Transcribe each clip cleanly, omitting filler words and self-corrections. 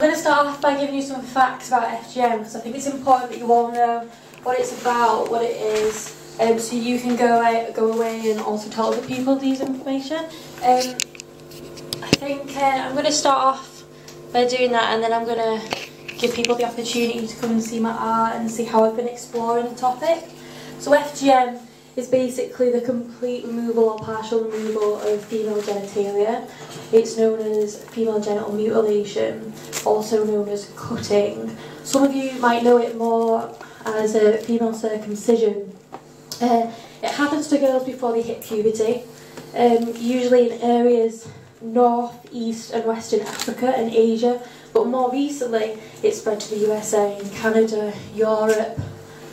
I'm going to start off by giving you some facts about FGM because I think it's important that you all know what it's about, what it is, so you can go away and also tell other people these information. I think I'm going to start off by doing that, and then I'm going to give people the opportunity to come and see my art and see how I've been exploring the topic. So FGM is basically the complete removal or partial removal of female genitalia. It's known as female genital mutilation, also known as cutting. Some of you might know it more as a female circumcision. It happens to girls before they hit puberty, usually in areas North, East and Western Africa and Asia, but more recently it's spread to the USA, Canada, Europe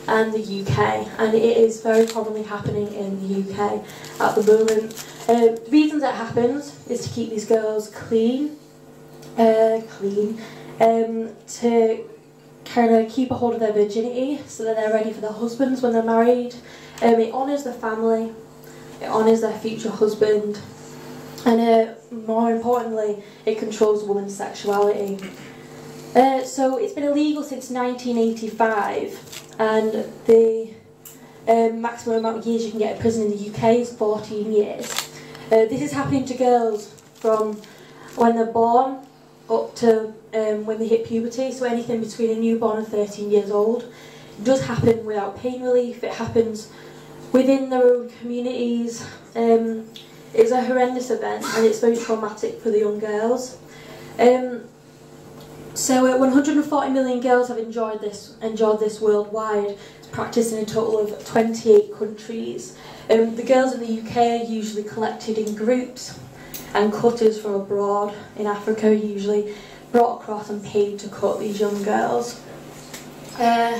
and the UK, and it is very commonly happening in the UK at the moment. The reasons it happens is to keep these girls clean, to kind of keep a hold of their virginity so that they're ready for their husbands when they're married. It honours the family, it honours their future husband, and more importantly, it controls a woman's sexuality. So it's been illegal since 1985. And the maximum amount of years you can get in prison in the UK is 14 years. This is happening to girls from when they're born up to when they hit puberty, so anything between a newborn and 13 years old. It does happen without pain relief, it happens within their own communities. It's a horrendous event and it's very traumatic for the young girls. So 140 million girls have enjoyed this worldwide. It's practiced in a total of 28 countries. The girls in the UK are usually collected in groups, and cutters from abroad in Africa are usually brought across and paid to cut these young girls. There's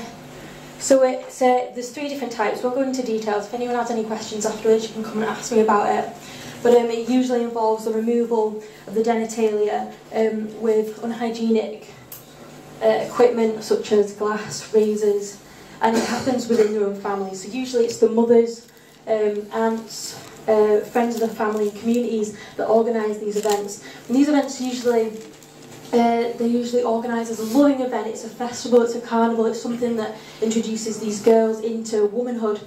3 different types. We'll go into details. If anyone has any questions afterwards, you can come and ask me about it. But it usually involves the removal of the genitalia with unhygienic equipment such as glass, razors, and it happens within their own family. So usually it's the mothers, aunts, friends of the family, communities that organise these events. And these events they're usually organised as a loving event. It's a festival, it's a carnival, it's something that introduces these girls into womanhood,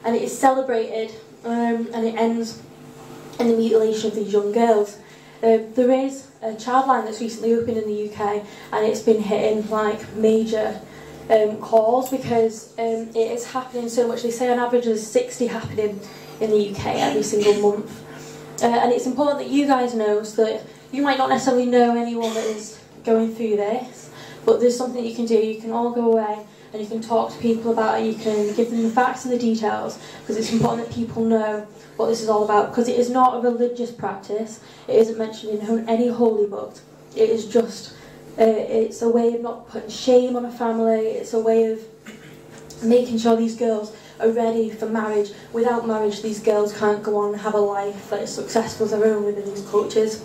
and it is celebrated, and it ends in the mutilation of these young girls. There is a childline that's recently opened in the UK, and it's been hitting like major calls because it is happening so much. They say on average there's 60 happening in the UK every single month. And it's important that you guys know, so that you might not necessarily know anyone that is going through this, but there's something you can do. You can all go away and you can talk to people about it, you can give them the facts and the details, because it's important that people know what this is all about, because it is not a religious practice, it isn't mentioned in any holy book, it is just, it's a way of not putting shame on a family, it's a way of making sure these girls are ready for marriage. Without marriage, these girls can't go on and have a life that is successful as their own within these cultures.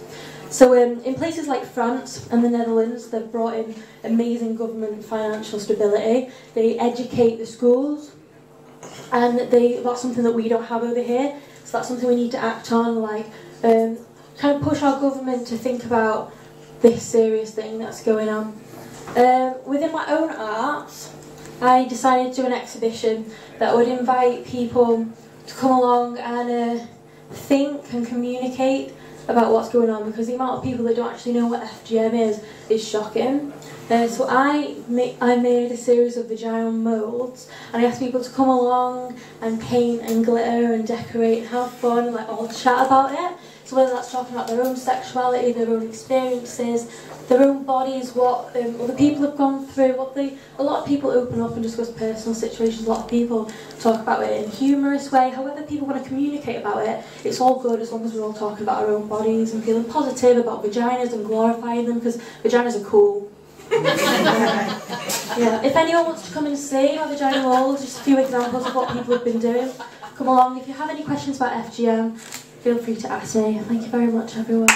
So in places like France and the Netherlands, they've brought in amazing government financial stability. They educate the schools, and that's something that we don't have over here. So that's something we need to act on, like kind of push our government to think about this serious thing that's going on. Within my own art, I decided to do an exhibition that would invite people to come along and think and communicate about what's going on, because the amount of people that don't actually know what FGM is shocking. So I made a series of vaginal moulds, and I asked people to come along and paint and glitter and decorate and have fun and like all chat about it. So whether that's talking about their own sexuality, their own experiences, their own bodies, what other people have gone through, a lot of people open up and discuss personal situations, a lot of people talk about it in a humorous way. However people want to communicate about it, it's all good as long as we're all talking about our own bodies and feeling positive about vaginas and glorifying them, because vaginas are cool. Yeah. If anyone wants to come and see my vaginal molds, just a few examples of what people have been doing, come along. If you have any questions about FGM, feel free to ask me. Thank you very much, everyone.